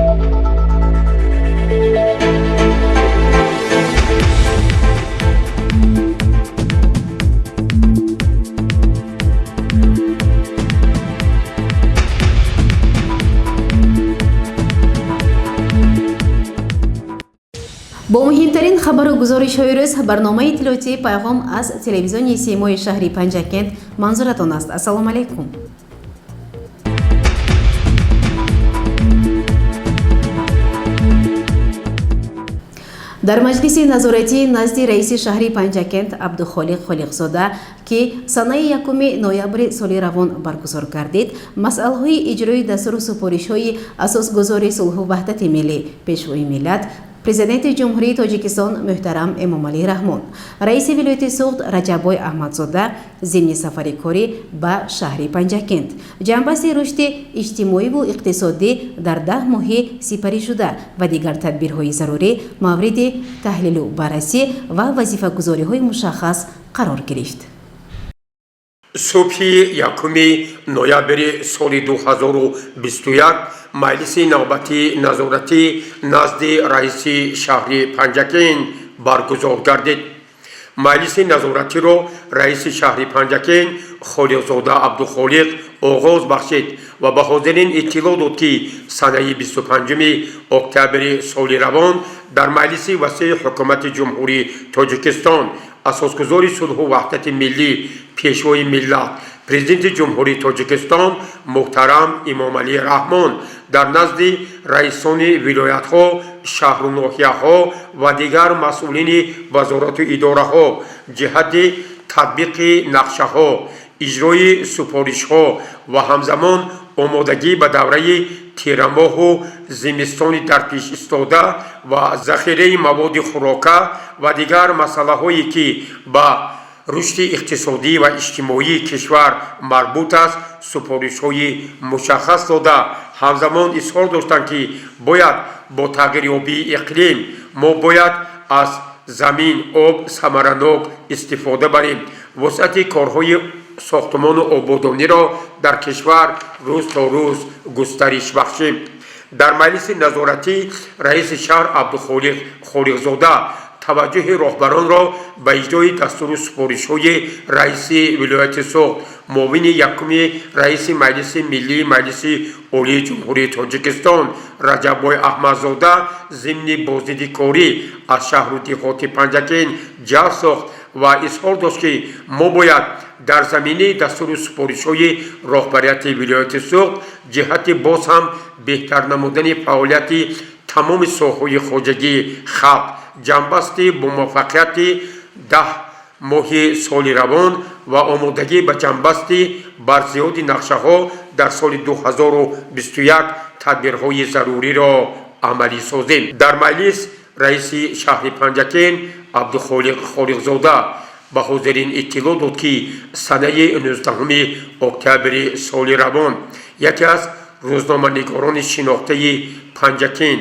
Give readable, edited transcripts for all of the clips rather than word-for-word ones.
با مهمترین خبر و گزارش‌های روز برنامه اطلاعاتی پیغام از تلویزیون سیمای شهری پنجکند منظورتان است. السلام علیکم. در مجلس نظارتی نزد رئیس شهری پنجکند عبدالخالق خالقزاده که سنه 1 نوامبر سال روان برگزار گردید، مسائل اجرای دستور و سفارش‌های اساسگذار صلح و وحدت ملی پیشوای ملت پرزیدنت جمهوری تاجیکستان محترم امامعلی رحمان، رئیس ولایت سوخت رجبای احمدزاده ضمن سفر کاری به شهر پنجکند جنبش رشد اجتماعی و اقتصادی در 10 ماه سپری شده و دیگر تدبیرهای ضروری مورد تحلیل و بررسی و وظیفه گذاری‌های مشخص قرار گرفت. صبح 1 نوامبر سال 2021 مجلس نوبتی نظارتی نزد رئیس شهر پنجکند برگزار گردید. مجلس نظارتی را رئیس شهر پنجکند خالقزاده عبدالخالق آغاز بخشید و به حاضرین اطلاع داد که سنه 25 اکتبر سال روان در مجلس وسیع حکومت جمهوری تاجیکستان اساسگذار صلح و وحدت ملی پیشوای ملت پرزیدنت جمهوری تاجیکستان محترم امامعلی رحمان در نزد رئیسان ولایت ها، شهر و ناحیه ها و دیگر مسئولین وزارت و اداره ها جهت تطبیق نقشه ها، اجرای سفارش ها و همزمان آمادگی به دوره تیرماه و زمستان در پیش استاده و ذخیره مواد خوراکه و دیگر مسئله هایی که به رشد اقتصادی و اجتماعی کشور مربوط است سفارش های مشخص داده همزمان اظهار داشتند که باید با تغییریابی اقلیم ما باید از زمین آب ثمرناک استفاده بریم، وسعت کارهای ساختمان و آبادانی را در کشور روز تا روز گسترش بخشیم. در مجلس نظارتی رئیس شهر عبدالخالق خالقزاده توجه راهبران را به اجرای دستور و سفارش‌های رئیس ولایت سوخت معاون یکم رئیس مجلس ملی مجلس عالی جمهوری تاجیکستان رجبای احمدزاده ضمن بازدید کاری از شهر و دهات پنجکند جلب ساخت و اظهار داشت که ما باید در زمینه دستور و سفارش‌های راهبریت ولایت سوخت جهت باز هم بهتر نمودن فعالیت تمام ساحه‌های خواجگی خلق جنبسته با موفقیت 10 ماه سال روان و آمادگی به جنبسته بر زیاد نقشه ها در سال 2021 تدبیرهای ضروری را عملی سازیم. در مجلس رئیس شهر پنجکند عبدالخالق خالقزاده به حاضرین اطلاع داد که سنه 19 اکتبر سال روان یکی از روزنامه‌نگاران شناخته پنجکند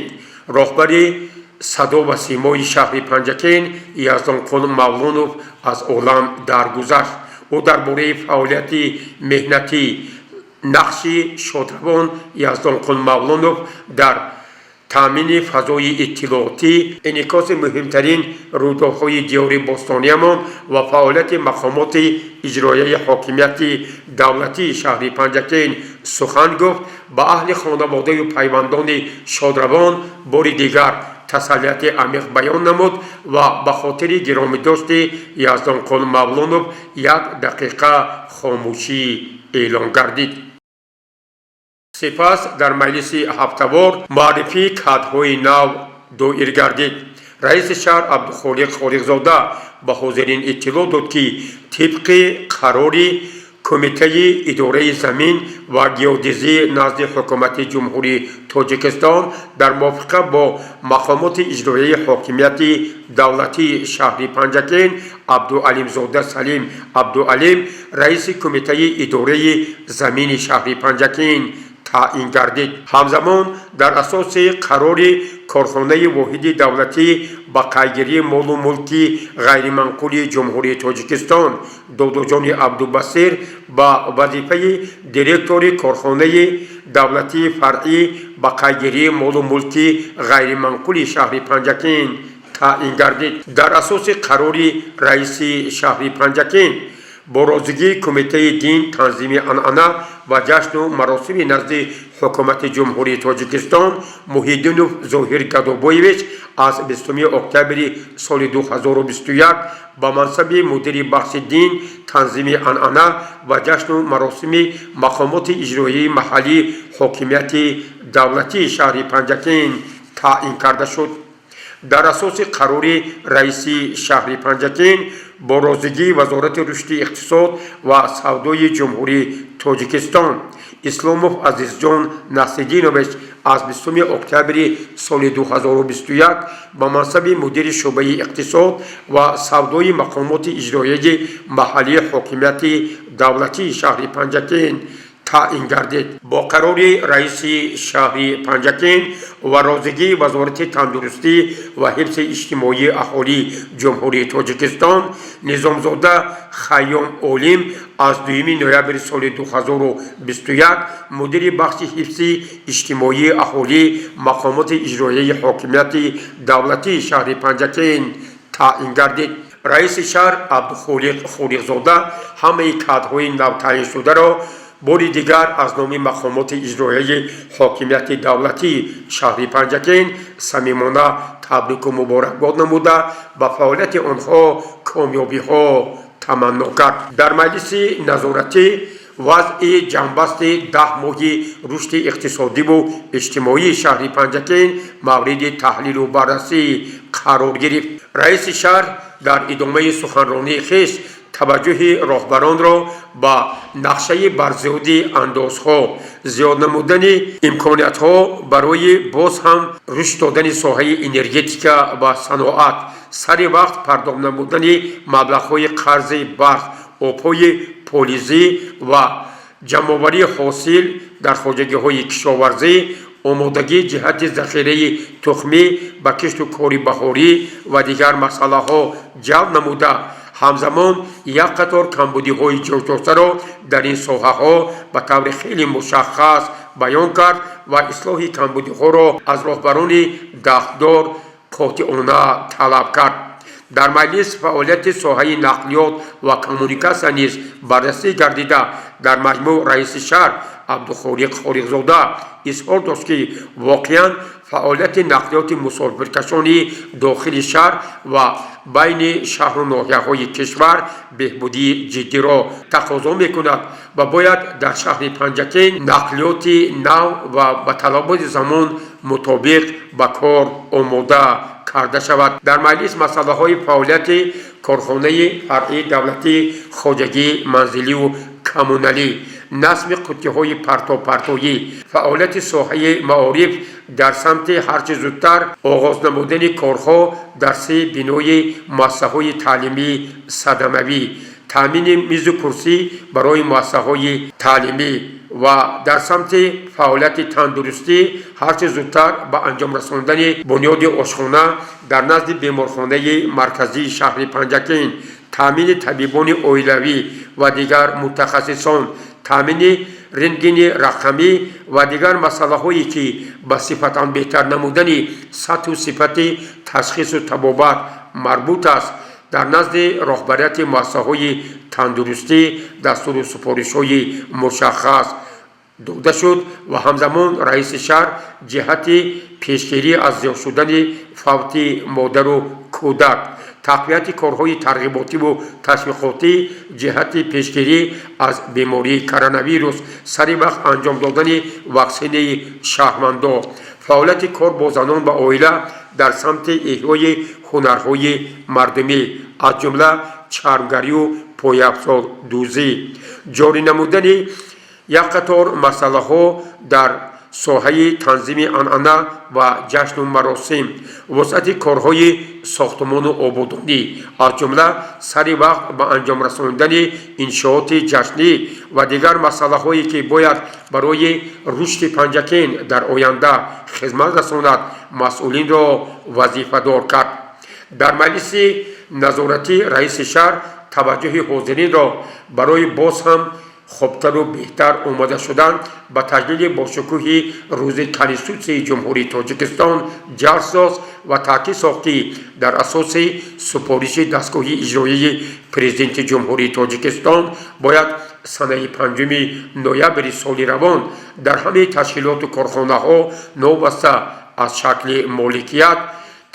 راهبر صدا و سیمای شهر پنجکند یزدانخان مولانوف از عالم درگذشت. او درباره فعالیت مهنتی نقش شادروان یزدانخان مولانوف در تامین فضای اطلاعاتی انعکاس مهمترین رویدادهای دیار باستانیمان و فعالیت مقامات اجرایی حاکمیت دولتی شهر پنجکند سخن گفت. به اهل خانواده و پیوندان شادروان بار دیگر تسلیت عمیق بیان نمود و به خاطر گرامی داشت یزدانخان مولانوف 1 دقیقه خاموشی اعلان گردید. سپس در مجلس هفته‌وار معرفی کادرهای نو دایر گردید. رئیس شهر عبدالخالق خالقزاده به حاضرین اطلاع داد که طبق قرار کمیته اداره زمین و گیودزی نزد حکومت جمهوری تاجیکستان در موافقت با مقامات اجرایی حاکمیت دولتی شهر پنجکند عبدالعلیمزاده سلیم عبدالعلیم رئیس کمیته اداره زمین شهر پنجکند تعیین گردید. همزمان در اساس قرار کارخانه واحد دولتی با قیدگیری مال و ملک غیرمنقول جمهوری تاجیکستان دودوجان عبدالبصیر با وظیفه دیرکتور کارخانه دولتی فرعی با قیدگیری مال و ملک غیرمنقول شهر پنجکین تعیین گردید. در اساس قرار رئیس شهر پنجکین با رازگی کمیته دین تنظیم عنعنه و جشن و مراسم نزد حکومت جمهوری تاجیکستان محیدینوف ظاهر گدابویویچ از 20 اکتبر سال 2021 با منصب مدیر بخش دین تنظیم عنعنه و جشن و مراسم مقامات اجرایی محلی حاکمیت دولتی شهر پنجکین تعیین کرده شد. در اساس قرار رئیس شهر پنجکین با رازگی وزارت رشد اقتصاد و سودای جمهوری تاجیکستان اسلاموف عزیزجان نصیرالدینویچ از 20 اکتبر سال 2021 با منصب مدیر شعبه اقتصاد و سودای مقامات اجرایی محلی حاکمیت دولتی شهر پنجکین تعیین گردید. با قرار رئیس شهر پنجکین و رازگی وزارت تندرستی و حفظ اجتماعی اهالی جمهوری تاجیکستان نظامزاده خیام اولیم از 2 نوامبر سال 2021 مدیر بخش حفظ اجتماعی اهالی مقامات اجرایی حاکمیت دولتی شهر پنجکین تعیین گردید. رئیس شهر عبدالخالق خالقزاده همه کادرهای نو تعیین شده را باری دیگر از نام مقامات اجرایی حاکمیت دولتی شهر پنجکین صمیمانه تبریک و مبارکباد نموده با فعالیت آنها کامیابی ها تمنا کرد. در مجلس نظارتی وضع جنبست 10 ماهی رشد اقتصادی و اجتماعی شهر پنجکین مورد تحلیل و بررسی قرار گرفت. رئیس شهر در ادامه سخنرانی خویش توجه راهبران را با نقشه برزیادی اندازها زیاد نمودن امکانیت‌ها برای باز هم رشد دادن ساحه انرژتیکا و صنعت سر وقت پرداخت نمودن مبلغ‌های قرض برق آب‌های پالیزی و جمع‌آوری حاصل در خواجگی‌های کشاورزی آمادگی جهت ذخیره تخمی با کشت و کار بهاری و دیگر مسائل‌ها جلب نموده همزمان یک قطار کمبودی‌های جوش‌یافته را در این ساحه‌ها به طور خیلی مشخص بیان کرد و اصلاح کمبودی‌ها را از راهبران دستدار قاطعانه طلب کرد. در مجلس فعالیت ساحه نقلیات و کمونیکاسیون نیز بررسی گردیده در مجموع رئیس شهر عبدالخالق خالقزاده اظهار داشت که واقعاً فعالیت نقلیات مسافرکشانی داخل شهر و بین شهر و ناحیه‌های کشور بهبودی جدی را تقاضا می‌کند و باید در شهر پنجکین نقلیات نو و با طلبات زمان مطابق به کار آماده کرده شود. در مجلس مسائل فعالیت کارخانه فرعی دولتی خواجگی منزلی و کمونالی نصب قطعه‌های پرتویی فعالیت ساحه معارف در سمت هرچه زودتر آغاز نمودن کارها در 3 بنای مؤسسه‌های تعلیمی صدموی تامین میز و کرسی برای مؤسسه‌های تعلیمی و در سمت فعالیت تندرستی هرچه زودتر به انجام رساندن بنیاد آشخانه در نزد بیمارخانه مرکزی شهر پنجکین تامین طبیبان اولیوی و دیگر متخصصان تامین رنگین رقمی و دیگر مسائلی که به صفت بهتر نمودن سطح و صفت تشخیص و طبابت مربوط است در نزد رهبریت مؤسسه‌های تندرستی دستور و سفارش‌های مشخص داده شد و همزمان رئیس شهر جهت پیشگیری از زیاد شدن فوت مادر و کودک تقویت کارهای ترغیباتی و تشویقاتی جهت پیشگیری از بیماری کرونا ویروس سری وقت انجام دادن واکسن شهروندان فعالیت کار با زنان و عائله در سمت احیای هنرهای مردمی از جمله چرمگری و پایافزار دوزی جاری نمودن یک قطار مسئله ها در соҳаи танзими анъана ва ҷашну маросим, вусъати корҳои сохтмону ободонӣ, аз ҷумла сари вақт ба анҷом расонидани иншооти ҷашнӣ ва дигар масъалаҳое ки бояд барои рушди Панҷакен дар оянда хизмат расонад, масъулинро вазифадор кард. дар маҷлиси назоратӣ раиси шаҳр таваҷҷӯҳи ҳозиринро барои боз ҳам хубтару беҳтар омода шудан ба таҷлили бошукӯҳи рӯзи Конститутсияи Ҷумҳурии Тоҷикистон ҷалб соз ва таъкид сохт, ки дар асоси супориши дастгоҳи иҷроии Президенти Ҷумҳурии Тоҷикистон бояд санаи 5 ноябри соли равон дар ҳамаи ташкилоту корхонаҳо новаста аз шакли моликият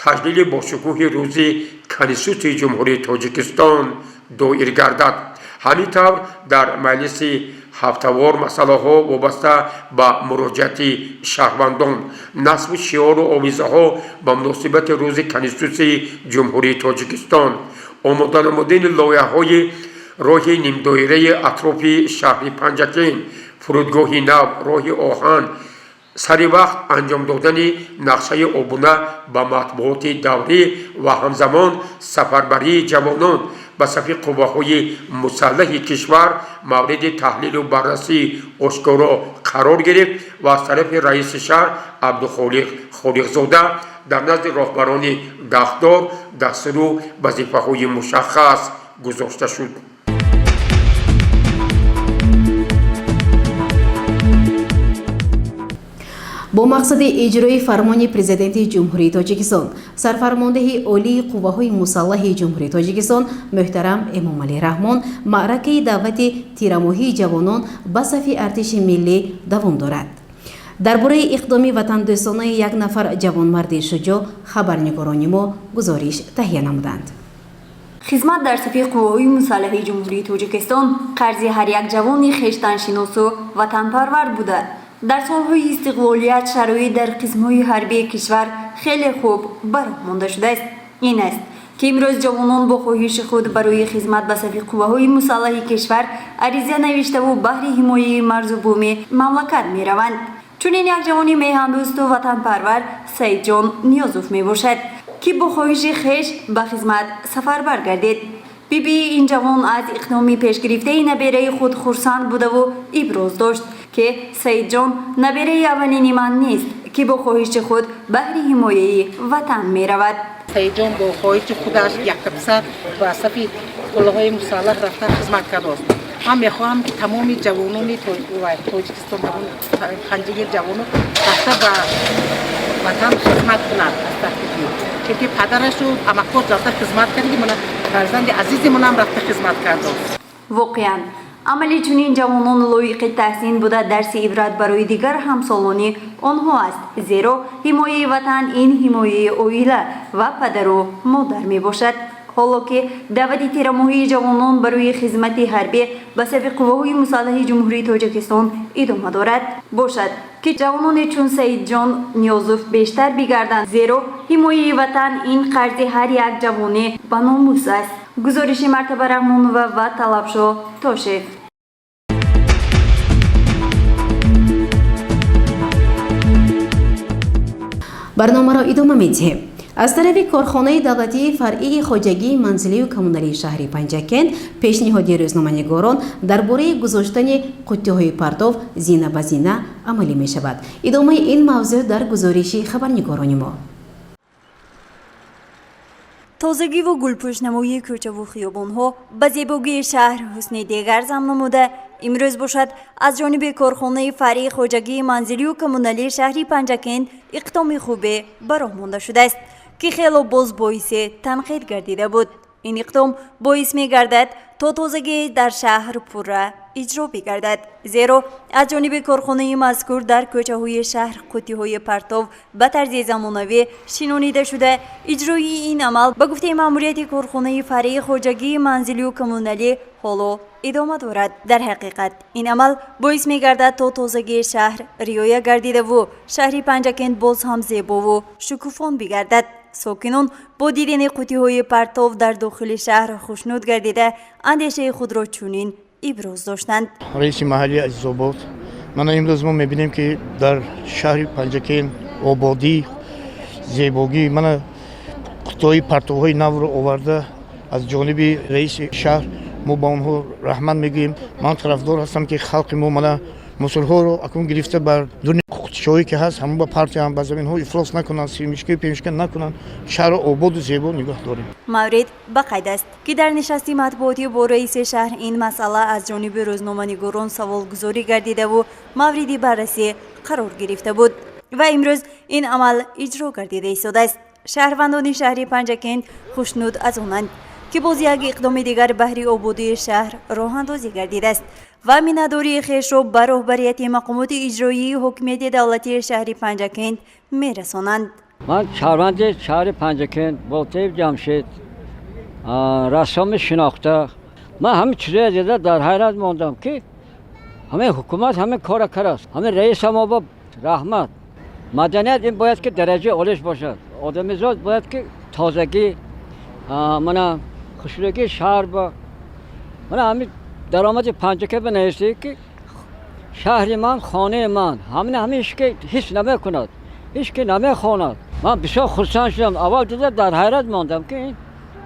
таҷлили бошукӯҳи рӯзи Конститутсияи Ҷумҳурии Тоҷикистон доир гардад. ҳамин тавр дар маҷлиси ҳафтавор масъалаҳо вобаста ба муроҷиати шаҳрвандон, насбу шиору овизаҳо ба муносибати рӯзи Конститутсияи Ҷумҳурии Тоҷикистон, омода намудани лоиҳаҳои роҳи нимдоираи атрофи шаҳри Панҷакен, фурудгоҳи нав, роҳи оҳан, сари вақт анҷом додани нақшаи обуна ба матбуоти даврӣ ва ҳамзамон сафарбарии ҷавонон ба сафи қувваҳои мусаллаҳи кишвар мавриди таҳлилу баррасӣ ошкоро қарор гирифт ва аз тарафи раиси шаҳр Абдухолиқ Холиқзода дар назди роҳбарони дахдор дастуру вазифаҳои мушаххас гузошта шуд. бо мақсади иҷрои фармони Президенти Ҷумҳурии Тоҷикистон, сарфармондеҳи олии қувваҳои мусаллаҳи Ҷумҳурии Тоҷикистон муҳтарам Эмомалӣ Раҳмон маъракаи давлати тирамоҳии ҷавонон ба сафи артиши миллӣ давом дорад. дар бораи иқдоми ватандӯстонаи як нафар ҷавонмарди шуҷоъ хабарнигорони мо гузориш таҳия намуданд. хизмат дар сафи қувваҳои мусаллаҳи Ҷумҳурии Тоҷикистон қарзи ҳар як ҷавони хештаншиносу ватанпарвар буда. дар солҳои истиқлолият шароит дар қисмҳои ҳарбии кишвар хеле хуб бароҳ монда шудааст. ин аст ки имрӯз ҷавонон бо хоҳиши худ барои хизмат ба сафи қувваҳои мусаллаҳи кишвар ариза навиштаву баҳри ҳимояи марзу бӯми мамлакат мераванд. чунин як ҷавони меҳандӯсту ватанпарвар Саидҷон Ниёзов мебошад, ки бо хоҳиши хеш ба хизмат сафарбар гардид. бибии ин ҷавон аз иқдоми пешгирифтаи набераи худ хурсанд будаву иброз дошт, ки Саидҷон набераи аввалини ман нест, ки бо хоҳиши худ баҳри ҳимояи ватан меравад. Саидҷон бо хоҳиши худаш якта писар ба сафи қувваҳои мусаллаҳ рафта хизмат кардааст. ман мехоҳам ки тамоми ҷавонони Тоҷикистон, панҷагир ҷавонон рафта ба ватан хизмат кунанд. чунки падарашу амакот рафта хизмат карди, мана фарзанди азизимонам рафта хизмат кардааст. воқеан амали чунин ҷавонон лоиқи таҳсин буда дарси ибрат барои дигар ҳамсолони онҳо аст, зеро ҳимояи ватан ин ҳимояи оила ва падару модар мебошад. ҳоло ки даъвати тирамоҳии ҷавонон барои хизмати ҳарбӣ ба сафи қувваҳои мусаллаҳи Ҷумҳурии Тоҷикистон идома дорад, бошад ки ҷавононе чун Саидҷон Ниёзов бештар бигарданд, зеро ҳимояи ватан ин қарзи ҳар як ҷавони ба номус аст. гузориши Мартаба Раҳмонова ва Талабшо Тошев. барномаро идома медиҳем. аз тарафи корхонаи давлатии фаръии хоҷагии манзилию коммуналии шаҳри Панҷакен пешниҳоди рӯзноманигорон дар бораи гузоштани қуттиҳои партов зина ба зина амалӣ мешавад. идомаи ин мавзӯъ дар гузориши хабарнигорони мо. тозагиву гулпӯшнамоии кӯчаву хиёбонҳо ба зебогии шаҳр ҳусни дегар зам намуда, имрӯз бошад аз ҷониби корхонаи фаръии хоҷагии манзилию коммуналии шаҳри Панҷакен иқдоми хубе бароҳ монда шудааст, ки хело боз боиси танқид гардида буд. ин иқдом боис мегардад то тозагӣ дар шаҳр пурра иҷро бигардад, зеро аз ҷониби корхонаи мазкур дар кӯчаҳои шаҳр қуттиҳои партов ба тарзи замонавӣ шинонида шуда, иҷрои ин амал ба гуфтаи маъмурияти корхонаи фаръии хоҷагии манзилию коммуналӣ ҳоло идома дорад. дар ҳақиқат ин амал боис мегардад то тозагии шаҳр риоя гардидаву шаҳри Панҷакен боз ҳам зебову шукуфон бигардад. сокинон бо дидани қуттиҳои партов дар дохили шаҳр хушнуд гардида, андешаи худро чунин иброз доштанд. раиси маҳаллии Азизобод من امروز ما میبینیم که در شهر پنجکین آبادی زیبایی من قطعه پرتوهای نو رو آورده از جانب رئیس شهر ما با اونها رحمت میگیم. من طرفدار هستم که خلق ما من مسئولها رو اکنون گرفته بر دنیا شوی که هست همون با پارتی هم به زمین ها افلاس نکنن، سیمشکی پیمشکی نکنن، شهر آباد و زیبا نگاه داریم. مورد به قید است که در نشستی مطبوعاتی با رئیس شهر این مسئله از جانب روزنامه‌نگاران سوالگزاری گردیده و موردی بررسی قرار گرفته بود و امروز این عمل اجرا گردیده ایستاده است. شهروندان شهر پنجکین خوشنود از آنند که باز یک اقدام دیگر بهر آبادی شهر راه اندازی گردیده است و مینه‌داری خویش را به رهبریت مقامات اجرایی حکومت دولتی شهر پنجکین میرسانند. من شهروند شهر پنجکین با طیب جمشید رسام شناخته من همه چیزای دیده در حیرت ماندم که همه حکومت همه کار است. همه رئیس ما با رحمت مدنیت این باید که درجه اولش باشد. آدمیزاد باید که تازگی من خوشبختی شهر با من همین درآمد پنجکه بنویسید که شهر من خانه من همیشه که هیچ نمیکند، هیچ که نمیخواند. من بسیار خرسند شدم. اول دیده در حیرت ماندم که این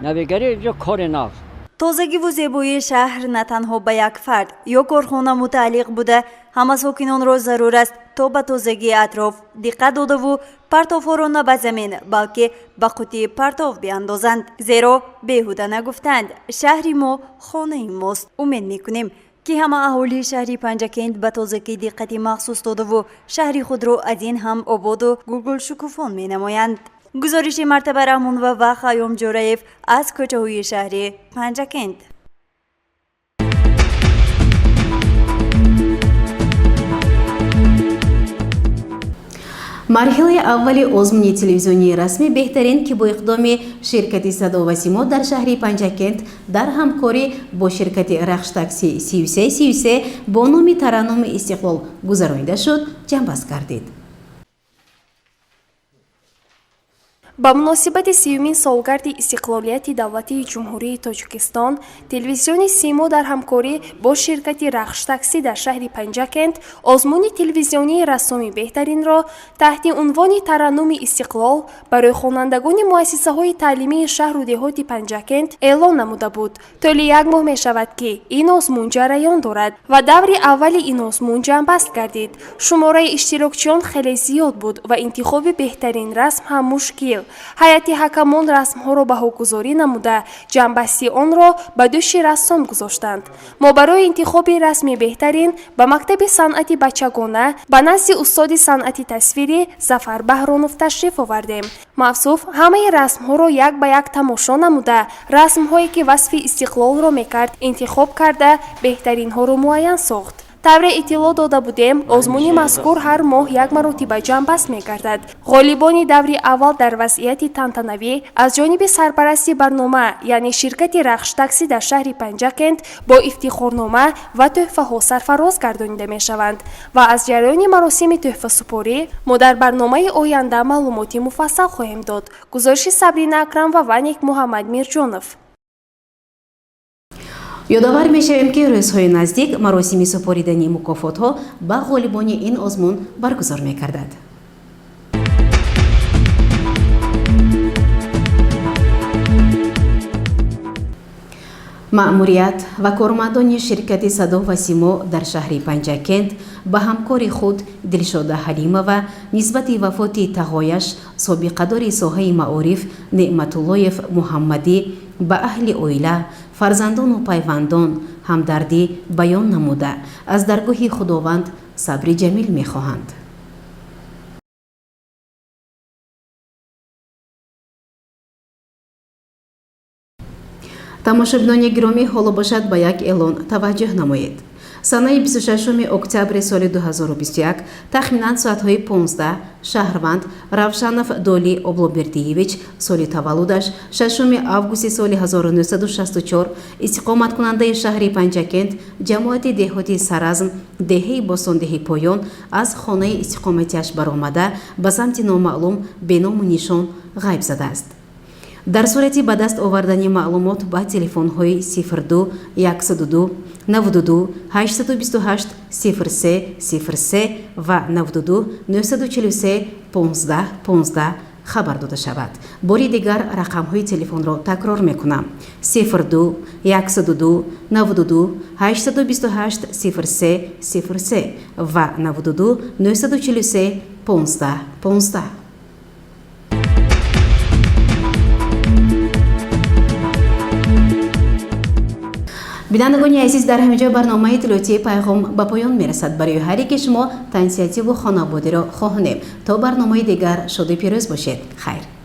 نویگری اینجا کار ناف. تازگی و زیبایی شهر نه تنها به یک فرد یا کارخانه متعلق بوده، همه ساکنان را ضرور است تا به تازگی اطراف دقت داده و پرتوها را نه به زمین بلکه به قوطی پرتو بیاندازند، زیرا بیهوده نگفتند شهری ما خانه ماست. امید میکنیم که همه اهالی شهری پنجکین به تازگی دقت مخصوص داده و شهری خود را از این هم آباد و گل شکوفان می نمایند. گزارش مرتبه رحمان و خیام جورایف از کوچه های شهر پنجکین. مرحله اول آزمون تلویزیونی رسمی بهترین که با اقدام شرکت صدا و سیما در شهر پنجکین در همکاری با شرکت رخش تاکسی 3333 با نام ترنم استقلال گذرانیده شد جنبش گردید. با مناسبت 30 سالگرد استقلالیت دولتی جمهوری تاجیکستان، تلویزیون سیما در همکاری با شرکت رخش تاکسی در شهر پنجکین آزمون تلویزیونی رسمی بهترین را تحت عنوان ترنم استقلال برای خوانندگان مؤسسه‌های تعلیمی شهر و دهات پنجکین اعلان نموده بود. طول یک ماه می شود که این آزمون جریان دارد و دور اول این آزمون جنبست گردید. شماره اشتراکچیان خیلی زیاد بود و انتخاب بهترین رسم هم مشکل. هیئت حکمان رسم‌ها را بهاگذاری نموده جنبستی آن را به دوش رسام گذاشتند. ما برای انتخاب رسم بهترین به مکتب صنعت بچگانه به نزد استاد صنعت تصویری ظفر بهرانوف تشریف آوردیم. مافصوف همه رسم‌ها را یک به یک تماشا نموده رسم‌هایی که وصف استقلال را می‌کرد انتخاب کرده بهترین ها را معین ساخت. طور اطلاع داده بودیم آزمون مذکور هر ماه یک مرتبه جنبست می‌گردد. غالبان دور اول در وضعیت تنتنوی از جانب سرپرستی برنامه یعنی شرکت رخش تاکسی در شهر پنجکین با افتخارنامه و تحفه‌ها سرفراز گردانیده می‌شوند و از جریان مراسم تحفه سپاری ما در برنامه آینده معلوماتی مفصل خواهیم داد. گزارش صبرین اکرم و ونیک محمد میرجانوف. یادآور می‌شویم که روزهای نزدیک مراسم سپاریدنی مکافات‌ها به غالبان این آزمون برگزار می‌گردد. مأموریت و کارمندان شرکت صدا و سیما در شهر پنجکین به همکار خود دلشاده حلیمه نسبت وفات تقایش سابقه‌دار ساحه معارف نعمت الله محمدی به اهل اویله فرزندان و پیوندان همدردی بیان نموده از درگاه خداوند صبر جمیل می‌خواهند. тамошобинони гиромӣ ҳоло бошад ба як эълон таваҷҷӯҳ намоед. санаи 26 октябри соли 2021 тахминан соатҳои 15 шаҳрванд равшанов доли облобердиевич соли таваллудаш 6 августи соли 1964 истиқоматкунандаи шаҳри панҷакент ҷамоати деҳоти саразм деҳаи босондеҳи поён аз хонаи истиқоматиаш баромада ба самти номаълум беному нишон ғайб задааст. дар сурати ба даст овардани маълумот ба телефонҳои 02 102 92 828 03 03 ва 92 943 15 15 хабар дода шавад. бори дигар рақамҳои телефонро такрор мекунам: 02 102 92 828 03 03 ва 92 943 15 15. бинандагони азиз, дар ҳаминҷо барномаи иттилоотии пайғом ба поён мерасад. барои ҳар яке шумо тансиятиву хонободиро хоҳонем. то барномаи дигар шоду пирӯз бошед. хайр.